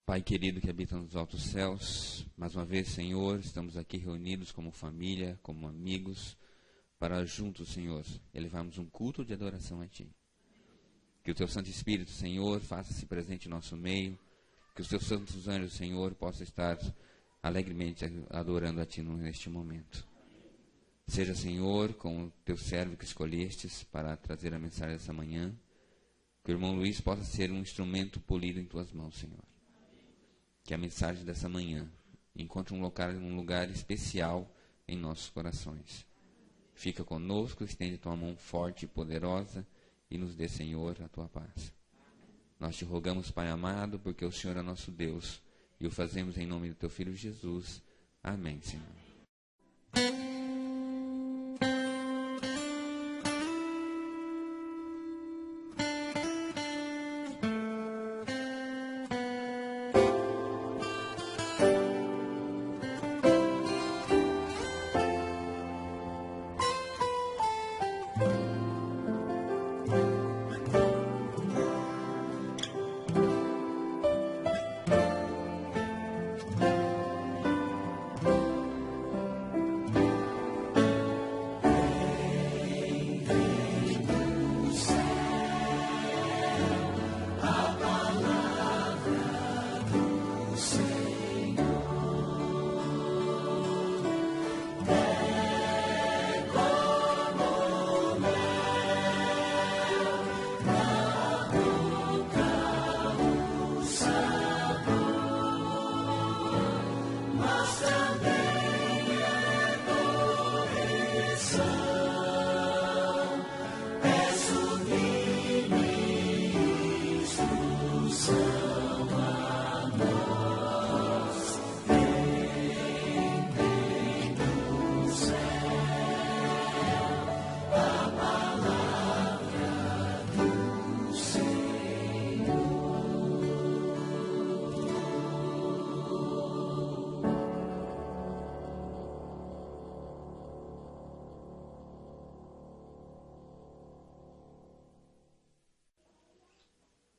Pai querido que habita nos altos céus, mais uma vez, Senhor, estamos aqui reunidos como família, como amigos, para juntos, Senhor, elevarmos um culto de adoração a Ti. Que o Teu Santo Espírito, Senhor, faça-se presente em nosso meio, que os Teus santos anjos, Senhor, possam estar alegremente adorando a Ti neste momento. Seja, Senhor, com o Teu servo que escolhestes para trazer a mensagem dessa manhã, que o irmão Luiz possa ser um instrumento polido em Tuas mãos, Senhor. Que a mensagem dessa manhã encontre um lugar especial em nossos corações. Fica conosco, estende Tua mão forte e poderosa e nos dê, Senhor, a Tua paz. Nós Te rogamos, Pai amado, porque o Senhor é nosso Deus e o fazemos em nome do Teu Filho Jesus. Amém, Senhor.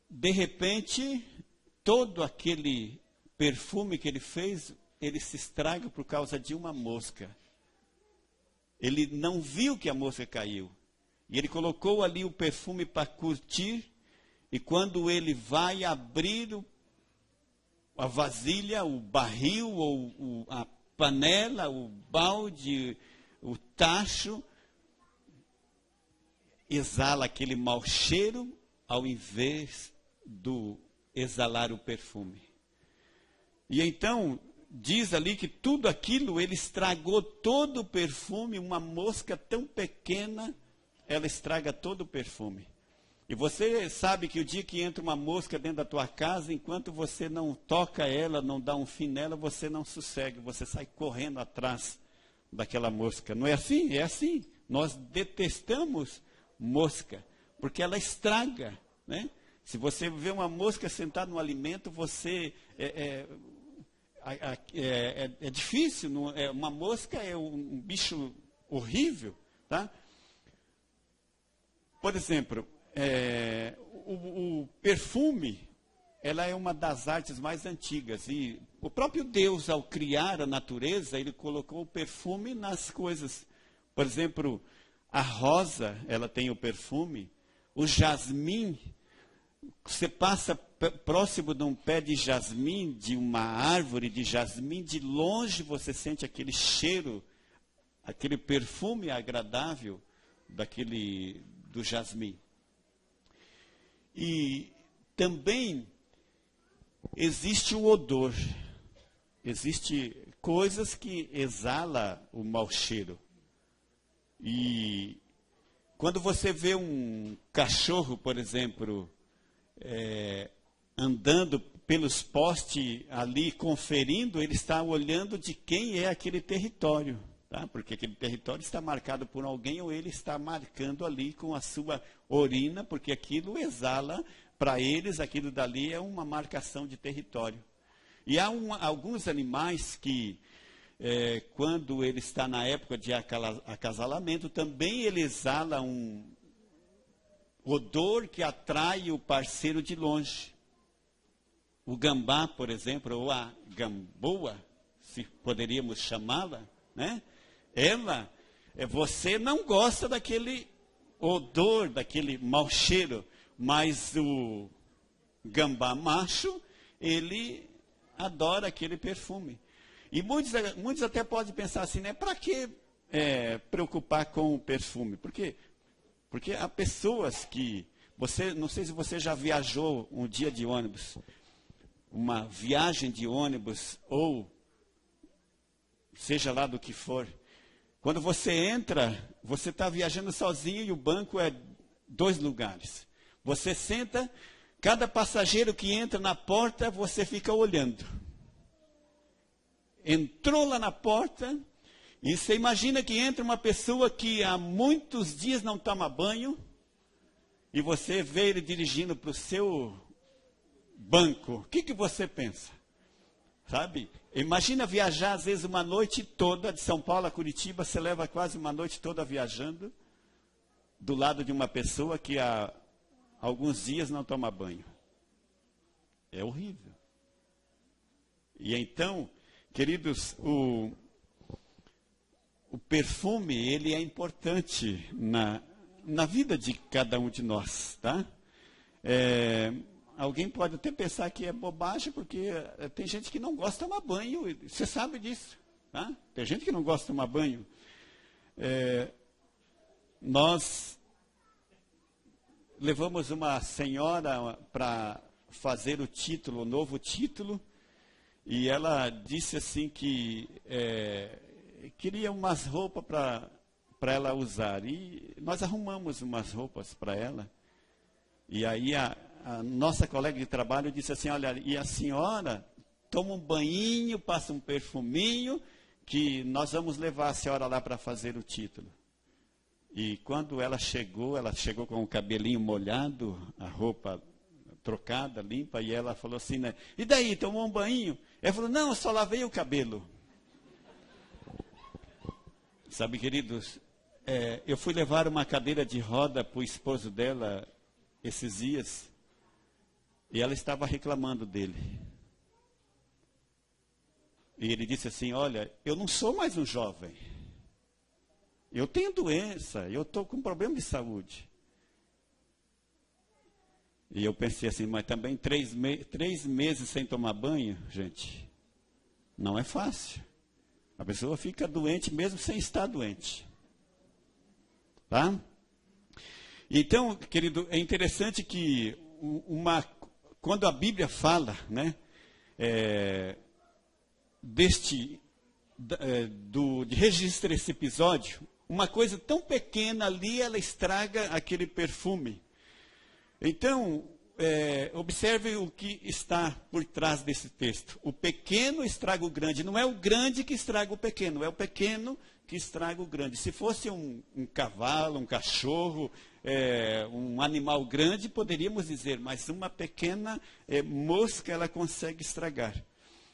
De repente, todo aquele perfume que ele fez, ele se estraga por causa de uma mosca. Ele não viu que a mosca caiu. E ele colocou ali o perfume para curtir, e quando ele vai abrir a vasilha, o barril, ou a panela, o balde, o tacho, exala aquele mau cheiro, ao invés do exalar o perfume. E então, diz ali que tudo aquilo, ele estragou todo o perfume. Uma mosca tão pequena, ela estraga todo o perfume. E você sabe que o dia que entra uma mosca dentro da tua casa, enquanto você não toca ela, não dá um fim nela, você não sossega, você sai correndo atrás daquela mosca. Não é assim? É assim. Nós detestamos mosca, porque ela estraga, né? Se você vê uma mosca sentada no alimento, você é difícil. Uma mosca é um bicho horrível, tá? Por exemplo, o perfume, ela é uma das artes mais antigas. E o próprio Deus, ao criar a natureza, ele colocou o perfume nas coisas. Por exemplo, a rosa, ela tem o perfume. O jasmim, você passa próximo de um pé de jasmim, de uma árvore de jasmim, de longe você sente aquele cheiro, aquele perfume agradável do jasmim. E também existe o odor. Existem coisas que exalam o mau cheiro. E quando você vê um cachorro, por exemplo, andando pelos postes ali, conferindo, ele está olhando de quem é aquele território, tá? Porque aquele território está marcado por alguém, ou ele está marcando ali com a sua urina, porque aquilo exala para eles, aquilo dali é uma marcação de território. E há alguns animais que, quando ele está na época de acasalamento, também ele exala um odor que atrai o parceiro de longe. o gambá, por exemplo, ou a gamboa, se poderíamos chamá-la, né? Ela, você não gosta daquele odor, daquele mau cheiro, mas o gambá macho, ele adora aquele perfume. E muitos até podem pensar assim, né? Para que preocupar com o perfume? Porque há pessoas que... não sei se você já viajou um dia de ônibus, uma viagem de ônibus, ou seja lá do que for. Quando você entra, você está viajando sozinho e o banco é 2 lugares. Você senta, cada passageiro que entra na porta, você fica olhando. Entrou lá na porta, e você imagina que entra uma pessoa que há muitos dias não toma banho, e você vê ele dirigindo para o seu banco. O que você pensa? Sabe? Imagina viajar, às vezes, uma noite toda, de São Paulo a Curitiba, você leva quase uma noite toda viajando, do lado de uma pessoa que há alguns dias não toma banho. É horrível. E então, queridos, o perfume, ele é importante na vida de cada um de nós, tá? Alguém pode até pensar que é bobagem, porque tem gente que não gosta de tomar banho, você sabe disso, tá? Tem gente que não gosta de tomar banho. Nós levamos uma senhora para fazer o novo título, e ela disse assim que queria umas roupas para ela usar. E nós arrumamos umas roupas para ela. E aí a nossa colega de trabalho disse assim, olha, e a senhora toma um banhinho, passa um perfuminho, que nós vamos levar a senhora lá para fazer o título. E quando ela chegou com o cabelinho molhado, a roupa trocada, limpa, e ela falou assim, né, e daí, tomou um banho? Ela falou, não, eu só lavei o cabelo. Sabe, queridos, eu fui levar uma cadeira de roda para o esposo dela esses dias, e ela estava reclamando dele. E ele disse assim, olha, eu não sou mais um jovem. Eu tenho doença, eu estou com problema de saúde. E eu pensei assim, mas também 3 meses sem tomar banho, gente, não é fácil. A pessoa fica doente mesmo sem estar doente. Tá? Então, querido, é interessante que quando a Bíblia fala, né, de registrar esse episódio, uma coisa tão pequena ali, ela estraga aquele perfume. Então, observe o que está por trás desse texto. O pequeno estraga o grande. Não é o grande que estraga o pequeno, é o pequeno que estraga o grande. Se fosse um cavalo, um cachorro, um animal grande, poderíamos dizer, mas uma pequena mosca, ela consegue estragar.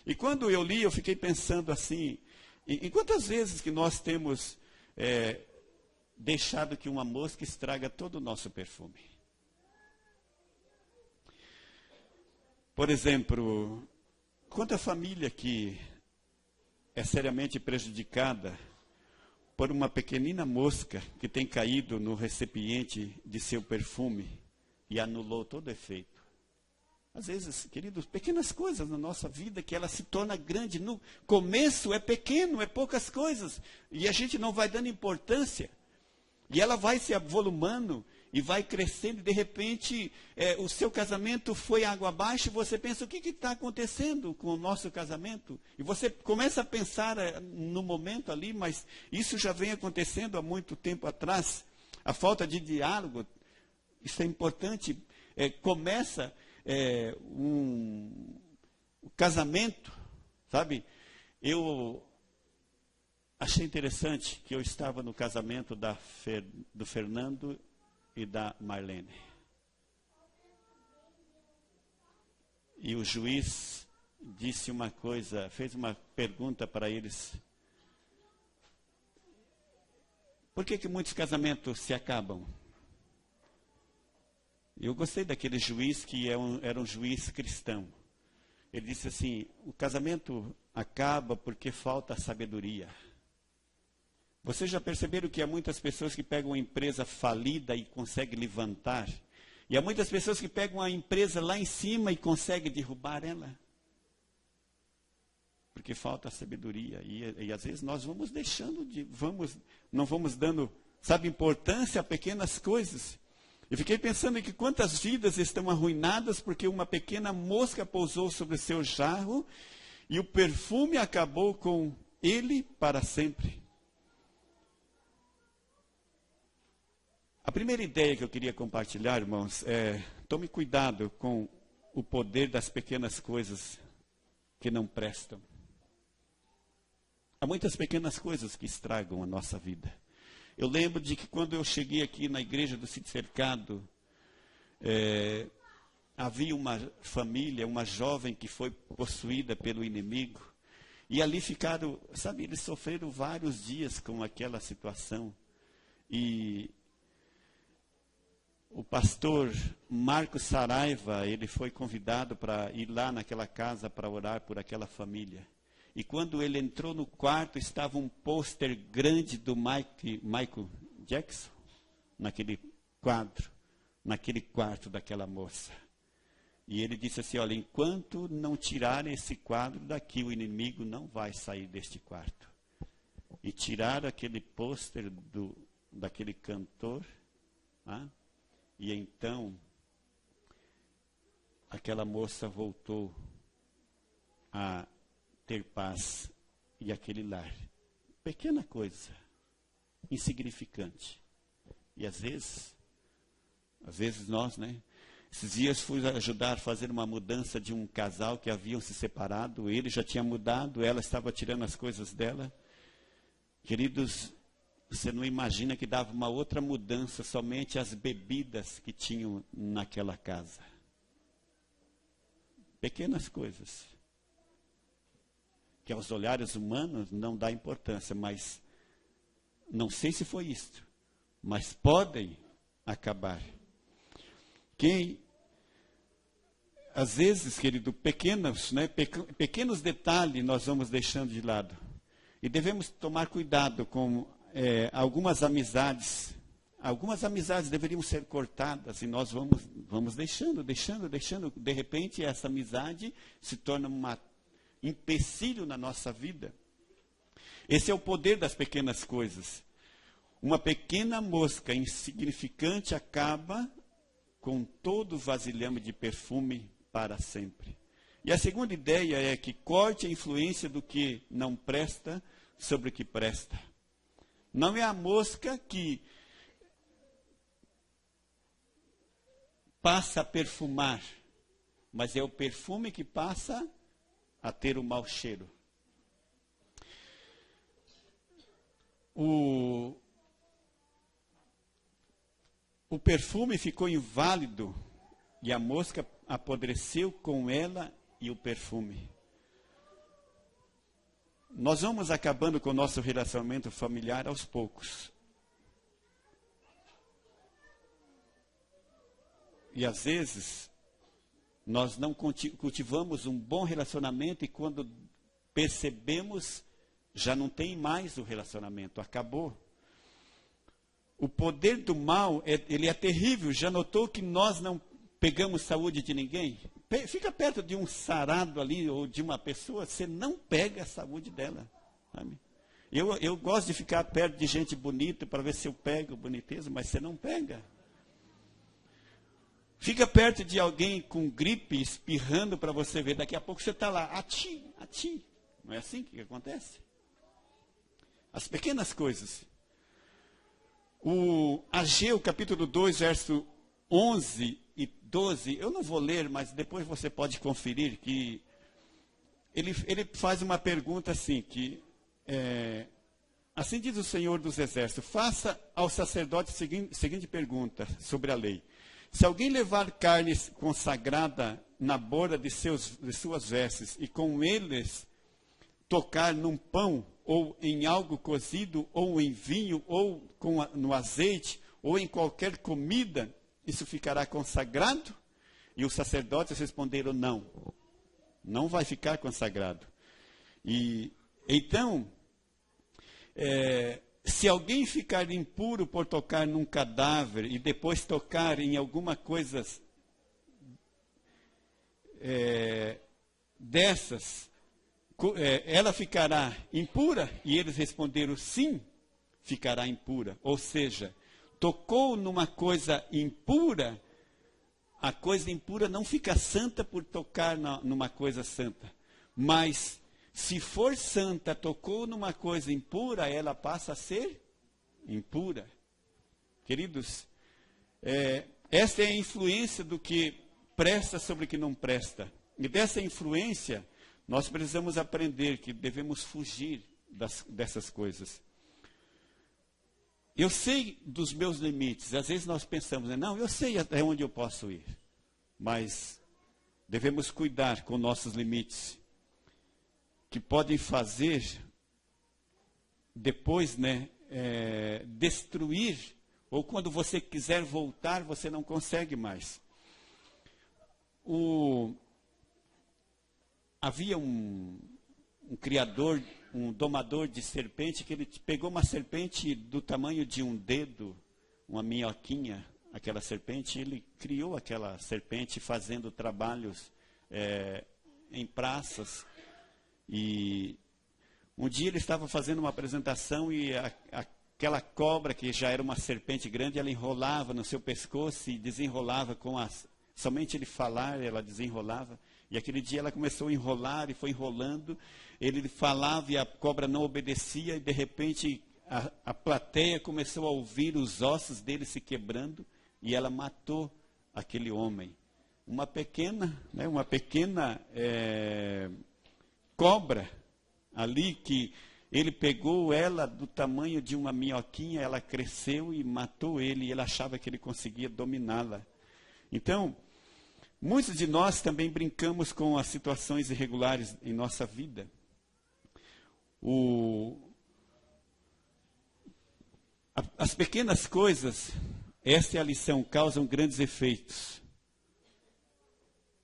E quando eu li, eu fiquei pensando assim, em quantas vezes que nós temos deixado que uma mosca estraga todo o nosso perfume. Por exemplo, quanta família que é seriamente prejudicada por uma pequenina mosca que tem caído no recipiente de seu perfume e anulou todo o efeito. Às vezes, queridos, pequenas coisas na nossa vida que ela se torna grande. No começo é pequeno, é poucas coisas, e a gente não vai dando importância. E ela vai se avolumando e vai crescendo, e de repente o seu casamento foi água abaixo, e você pensa, o que está acontecendo com o nosso casamento? E você começa a pensar no momento ali, mas isso já vem acontecendo há muito tempo atrás. A falta de diálogo, isso é importante, começa o casamento, sabe? Eu achei interessante que eu estava no casamento do Fernando e da Marlene. E o juiz disse uma coisa, fez uma pergunta para eles. Por que muitos casamentos se acabam? Eu gostei daquele juiz que era um juiz cristão. Ele disse assim, o casamento acaba porque falta sabedoria. Vocês já perceberam que há muitas pessoas que pegam uma empresa falida e conseguem levantar? E há muitas pessoas que pegam a empresa lá em cima e conseguem derrubar ela? Porque falta sabedoria. E às vezes nós vamos deixando não vamos dando, importância a pequenas coisas. Eu fiquei pensando em que quantas vidas estão arruinadas porque uma pequena mosca pousou sobre o seu jarro e o perfume acabou com ele para sempre. A primeira ideia que eu queria compartilhar, irmãos, é: tome cuidado com o poder das pequenas coisas que não prestam. Há muitas pequenas coisas que estragam a nossa vida. Eu lembro de que quando eu cheguei aqui na igreja do Sítio Cercado, havia uma família, uma jovem que foi possuída pelo inimigo. E ali ficaram, eles sofreram vários dias com aquela situação. E o pastor Marcos Saraiva, ele foi convidado para ir lá naquela casa para orar por aquela família. E quando ele entrou no quarto, estava um pôster grande do Michael Jackson, naquele quadro, naquele quarto daquela moça. E ele disse assim, olha, enquanto não tirarem esse quadro daqui, o inimigo não vai sair deste quarto. E tiraram aquele pôster daquele cantor, e então aquela moça voltou a ter paz e aquele lar. Pequena coisa, insignificante. E às vezes nós, esses dias fui ajudar a fazer uma mudança de um casal que haviam se separado. Ele já tinha mudado, ela estava tirando as coisas dela. Queridos, você não imagina que dava uma outra mudança somente as bebidas que tinham naquela casa. Pequenas coisas que aos olhares humanos não dá importância, mas não sei se foi isto, mas podem acabar. Às vezes, querido, pequenos detalhes nós vamos deixando de lado. E devemos tomar cuidado com algumas amizades. Algumas amizades deveriam ser cortadas e nós vamos deixando. De repente, essa amizade se torna um empecilho na nossa vida. Esse é o poder das pequenas coisas. Uma pequena mosca insignificante acaba com todo o vasilhame de perfume para sempre. E a segunda ideia é que corte a influência do que não presta sobre o que presta. Não é a mosca que passa a perfumar, mas é o perfume que passa a ter um mau cheiro. O perfume ficou inválido e a mosca apodreceu com ela e o perfume. Nós vamos acabando com o nosso relacionamento familiar aos poucos. E às vezes nós não cultivamos um bom relacionamento e quando percebemos, já não tem mais o relacionamento, acabou. O poder do mal, ele é terrível. Já notou que nós não pegamos saúde de ninguém? Fica perto de um sarado ali, ou de uma pessoa, você não pega a saúde dela. Sabe? Eu gosto de ficar perto de gente bonita para ver se eu pego boniteza, mas você não pega. Fica perto de alguém com gripe, espirrando para você ver. Daqui a pouco você está lá, ati. Não é assim que acontece? As pequenas coisas. O Ageu, capítulo 2, verso 11 e 12, eu não vou ler, mas depois você pode conferir, que ele faz uma pergunta assim, assim diz o Senhor dos Exércitos, faça ao sacerdote a seguinte pergunta sobre a lei. Se alguém levar carne consagrada na borda de suas vestes e com eles tocar num pão, ou em algo cozido, ou em vinho, ou no azeite, ou em qualquer comida, isso ficará consagrado? E os sacerdotes responderam não. não vai ficar consagrado. E então, se alguém ficar impuro por tocar num cadáver e depois tocar em alguma coisa dessas, ela ficará impura? E eles responderam sim, ficará impura. Ou seja, tocou numa coisa impura, a coisa impura não fica santa por tocar numa coisa santa. Mas, se for santa, tocou numa coisa impura, ela passa a ser impura. Queridos, esta é a influência do que presta sobre o que não presta. E dessa influência, nós precisamos aprender que devemos fugir dessas coisas. Eu sei dos meus limites. Às vezes nós pensamos, não, eu sei até onde eu posso ir. Mas devemos cuidar com nossos limites, que podem fazer depois, destruir, ou quando você quiser voltar, você não consegue mais. Havia um criador, um domador de serpente, que ele pegou uma serpente do tamanho de um dedo, uma minhoquinha, aquela serpente, ele criou aquela serpente fazendo trabalhos em praças. E um dia ele estava fazendo uma apresentação e aquela cobra, que já era uma serpente grande, ela enrolava no seu pescoço e desenrolava somente ele falar, ela desenrolava. E aquele dia ela começou a enrolar e foi enrolando. Ele falava e a cobra não obedecia e de repente a plateia começou a ouvir os ossos dele se quebrando e ela matou aquele homem. Uma pequena cobra ali, que ele pegou ela do tamanho de uma minhoquinha, ela cresceu e matou ele, e ele achava que ele conseguia dominá-la. Então, muitos de nós também brincamos com as situações irregulares em nossa vida. As pequenas coisas, essa é a lição, causam grandes efeitos.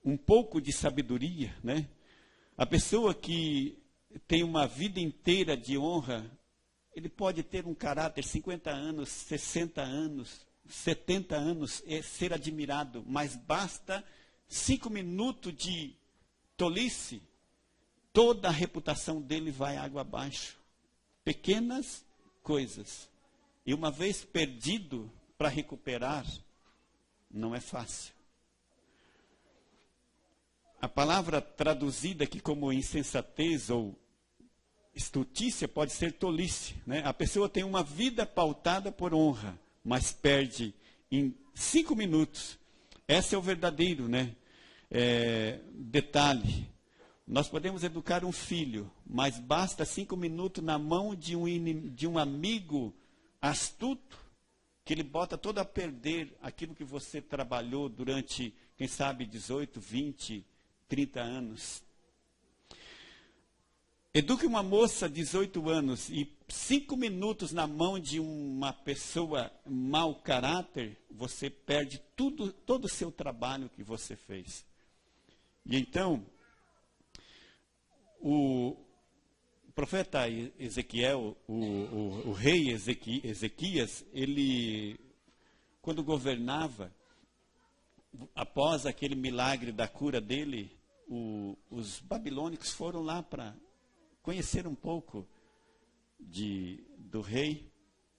Um pouco de sabedoria, A pessoa que tem uma vida inteira de honra, ele pode ter um caráter 50 anos, 60 anos, 70 anos, ser admirado, mas basta 5 minutos de tolice, toda a reputação dele vai água abaixo. Pequenas coisas. E uma vez perdido, para recuperar, não é fácil. A palavra traduzida aqui como insensatez ou estultícia pode ser tolice. A pessoa tem uma vida pautada por honra, mas perde em 5 minutos. Esse é o verdadeiro detalhe. Nós podemos educar um filho, mas basta 5 minutos na mão de um amigo astuto, que ele bota todo a perder aquilo que você trabalhou durante, quem sabe, 18, 20, 30 anos. Eduque uma moça de 18 anos e 5 minutos na mão de uma pessoa mau caráter, você perde todo o seu trabalho que você fez. E então, o profeta Ezequiel, o rei Ezequias, ele, quando governava, após aquele milagre da cura dele, os babilônicos foram lá para conhecer um pouco do rei.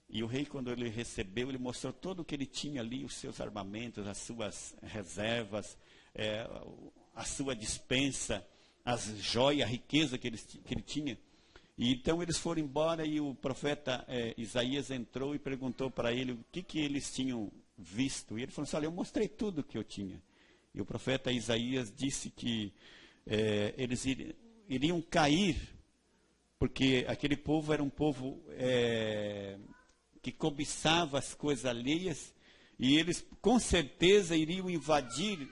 E o rei, quando ele recebeu, ele mostrou todo o que ele tinha ali, os seus armamentos, as suas reservas, a sua despensa, as joias, a riqueza que ele tinha. E então eles foram embora e o profeta Isaías entrou e perguntou para ele o que eles tinham visto. E ele falou assim, olha, eu mostrei tudo o que eu tinha. E o profeta Isaías disse que eles iriam cair, porque aquele povo era um povo que cobiçava as coisas alheias, e eles com certeza iriam invadir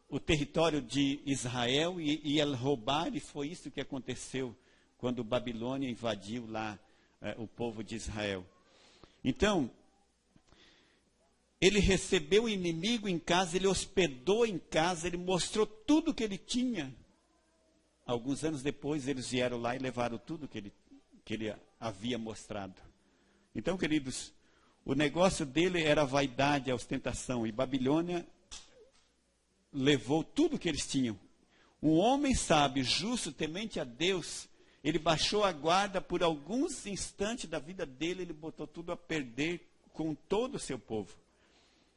o território de Israel e roubar, e foi isso que aconteceu quando Babilônia invadiu lá o povo de Israel. Então, ele recebeu o inimigo em casa, ele hospedou em casa, ele mostrou tudo que ele tinha. Alguns anos depois, eles vieram lá e levaram tudo que ele havia mostrado. Então, queridos, o negócio dele era a vaidade, a ostentação. E Babilônia levou tudo que eles tinham. Um homem sábio, justo, temente a Deus, ele baixou a guarda por alguns instantes da vida dele, ele botou tudo a perder com todo o seu povo.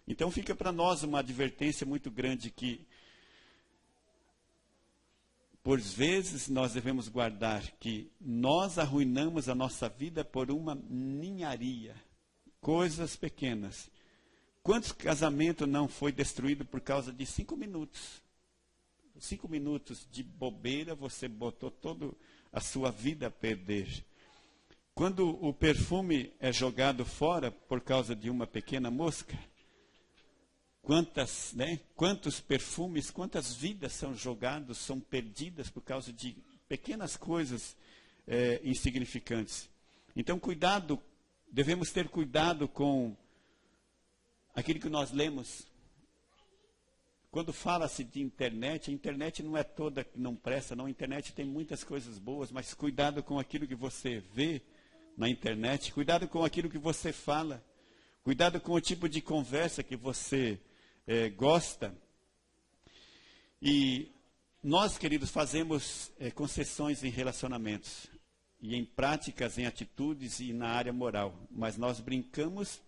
Então fica para nós uma advertência muito grande que, por vezes, nós devemos guardar que nós arruinamos a nossa vida por uma ninharia, coisas pequenas. Quantos casamentos não foi destruído por causa de 5 minutos? 5 minutos de bobeira, você botou toda a sua vida a perder. Quando o perfume é jogado fora por causa de uma pequena mosca, quantos perfumes, quantas vidas são jogados, são perdidas por causa de pequenas coisas insignificantes. Então, cuidado, devemos ter cuidado com aquilo que nós lemos. Quando fala-se de internet, a internet não é toda que não presta, não. A internet tem muitas coisas boas, mas cuidado com aquilo que você vê na internet, cuidado com aquilo que você fala, cuidado com o tipo de conversa que você gosta. E nós, queridos, fazemos concessões em relacionamentos, e em práticas, em atitudes e na área moral, mas nós brincamos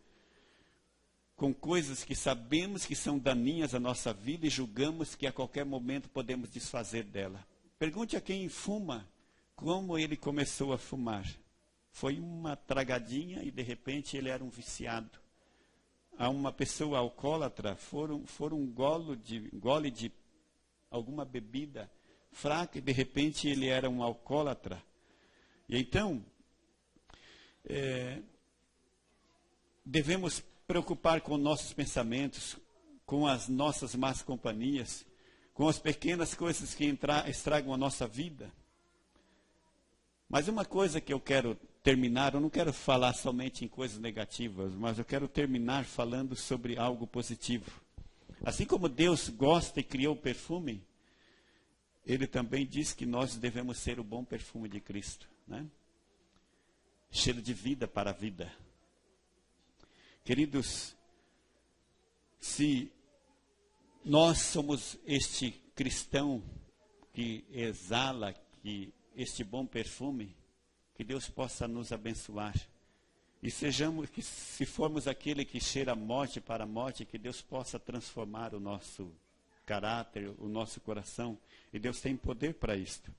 com coisas que sabemos que são daninhas à nossa vida e julgamos que a qualquer momento podemos desfazer dela. Pergunte a quem fuma como ele começou a fumar. Foi uma tragadinha e de repente ele era um viciado. A uma pessoa alcoólatra for um gole de alguma bebida fraca e de repente ele era um alcoólatra. E então, devemos preocupar com nossos pensamentos, com as nossas más companhias, com as pequenas coisas que estragam a nossa vida. Mas uma coisa que eu quero terminar, eu não quero falar somente em coisas negativas, mas eu quero terminar falando sobre algo positivo. Assim como Deus gosta e criou o perfume, Ele também diz que nós devemos ser o bom perfume de Cristo, né? Cheiro de vida para a vida. Queridos, se nós somos este cristão que exala este bom perfume, que Deus possa nos abençoar. E que se formos aquele que cheira a morte para a morte, que Deus possa transformar o nosso caráter, o nosso coração. E Deus tem poder para isto.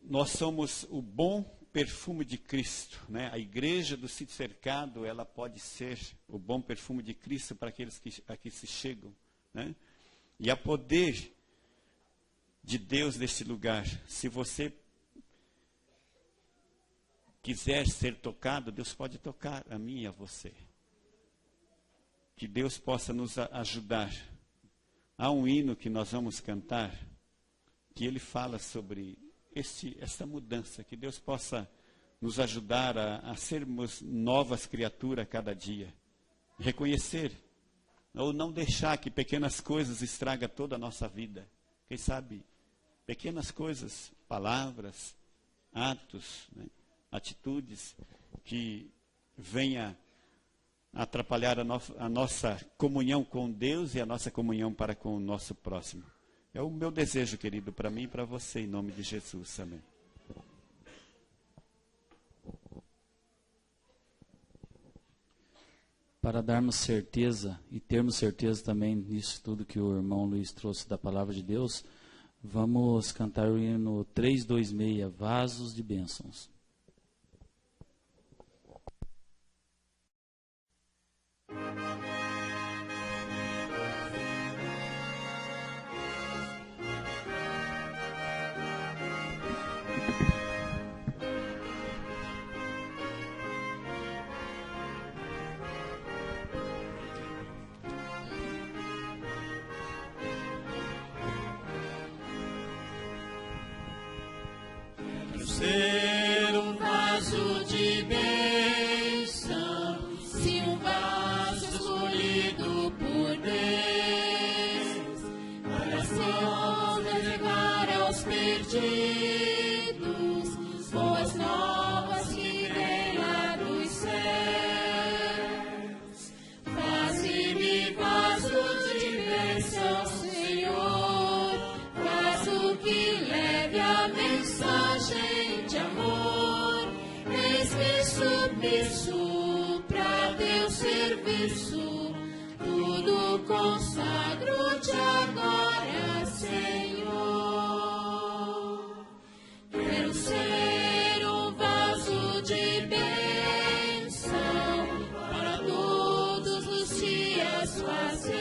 Nós somos o bom perfume de Cristo, né? A igreja do sítio cercado, ela pode ser o bom perfume de Cristo para aqueles que aqui se chegam, né? E há poder de Deus neste lugar. Se você quiser ser tocado, Deus pode tocar a mim e a você. Que Deus possa nos ajudar. Há um hino que nós vamos cantar, que ele fala sobre esta mudança, que Deus possa nos ajudar a sermos novas criaturas a cada dia. Reconhecer, ou não deixar que pequenas coisas estragam toda a nossa vida. Quem sabe, pequenas coisas, palavras, atos, né, atitudes, que venha atrapalhar a nossa comunhão com Deus e a nossa comunhão para com o nosso próximo. É o meu desejo, querido, para mim e para você, em nome de Jesus. Amém. Para darmos certeza e termos certeza também nisso tudo que o irmão Luiz trouxe da palavra de Deus, vamos cantar o hino 326, Vasos de Bênçãos. Ser consagro-te agora, Senhor. Quero ser um vaso de bênção para todos os dias fazer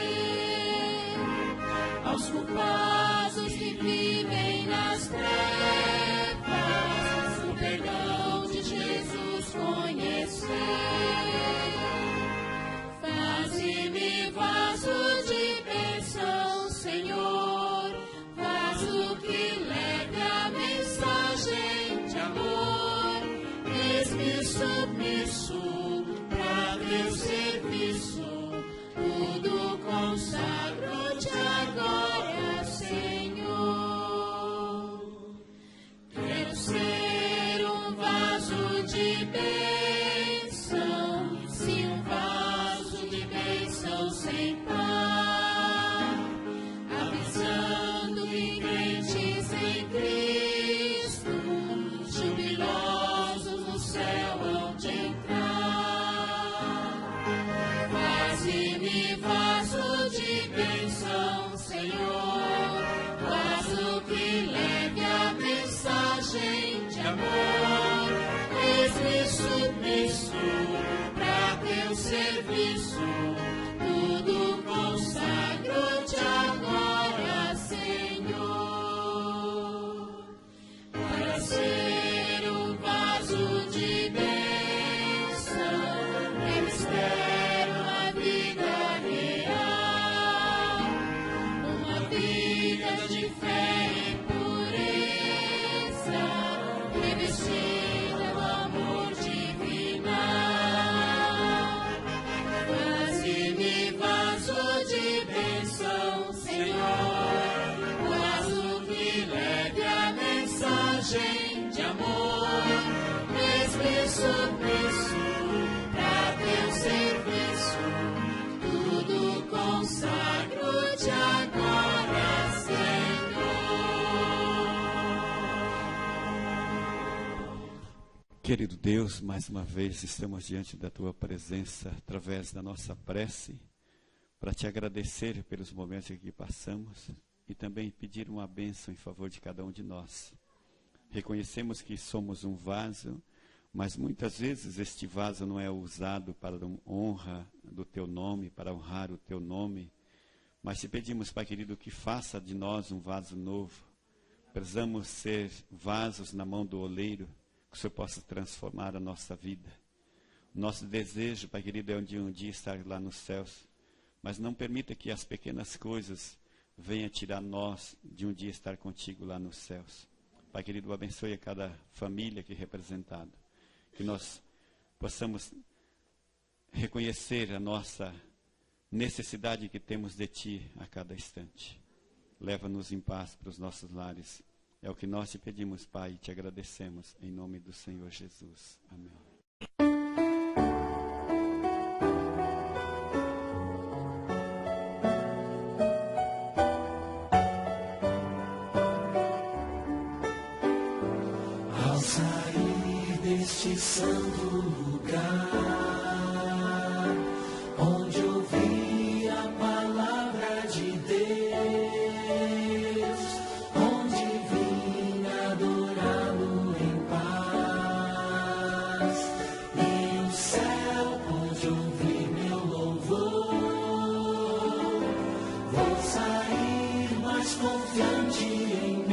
aos culpados que vivem nas trevas o perdão de Jesus conhecer. Faze-me vaso de bênção, Senhor, vaso que leve a mensagem de amor. Eis-me submisso para teu serviço, tudo consagro-te agora, Senhor. Quero ser um vaso de bênção, sim, um vaso de bênção sem par, avisando que crentes em Cristo, jubilosos no céu hão de entrar. Faze-me vaso de bênção, Senhor, vaso que leve a mensagem de amor. Eis-me submisso para teu serviço, tudo consagro-te agora, Senhor. Para ser um vaso de bênção, eu espero uma vida real, uma vida de fé e pureza, revestida do amor divinal. Faze-me vaso de bênção, Senhor, vaso que leve a mensagem de amor. Eis-me submisso para teu serviço, tudo consagro-te agora, Senhor. Querido Deus, mais uma vez estamos diante da tua presença através da nossa prece para te agradecer pelos momentos que passamos e também pedir uma bênção em favor de cada um de nós. Reconhecemos que somos um vaso, mas muitas vezes este vaso não é usado para a honra do teu nome, para honrar o teu nome, mas te pedimos, Pai querido, que faça de nós um vaso novo. Precisamos ser vasos na mão do oleiro, que o Senhor possa transformar a nossa vida. Nosso desejo, Pai querido, é um dia estar lá nos céus, mas não permita que as pequenas coisas venham tirar nós de um dia estar contigo lá nos céus. Pai querido, abençoe a cada família aqui representada, que nós possamos reconhecer a nossa necessidade que temos de Ti a cada instante. Leva-nos em paz para os nossos lares. É o que nós te pedimos, Pai, e te agradecemos, em nome do Senhor Jesus. Amém. Ao sair deste santo lugar, onde ouvi a palavra de Deus, onde vim adorá-lo em paz, e o céu pôde ouvir meu louvor. Vou sair mais confiante em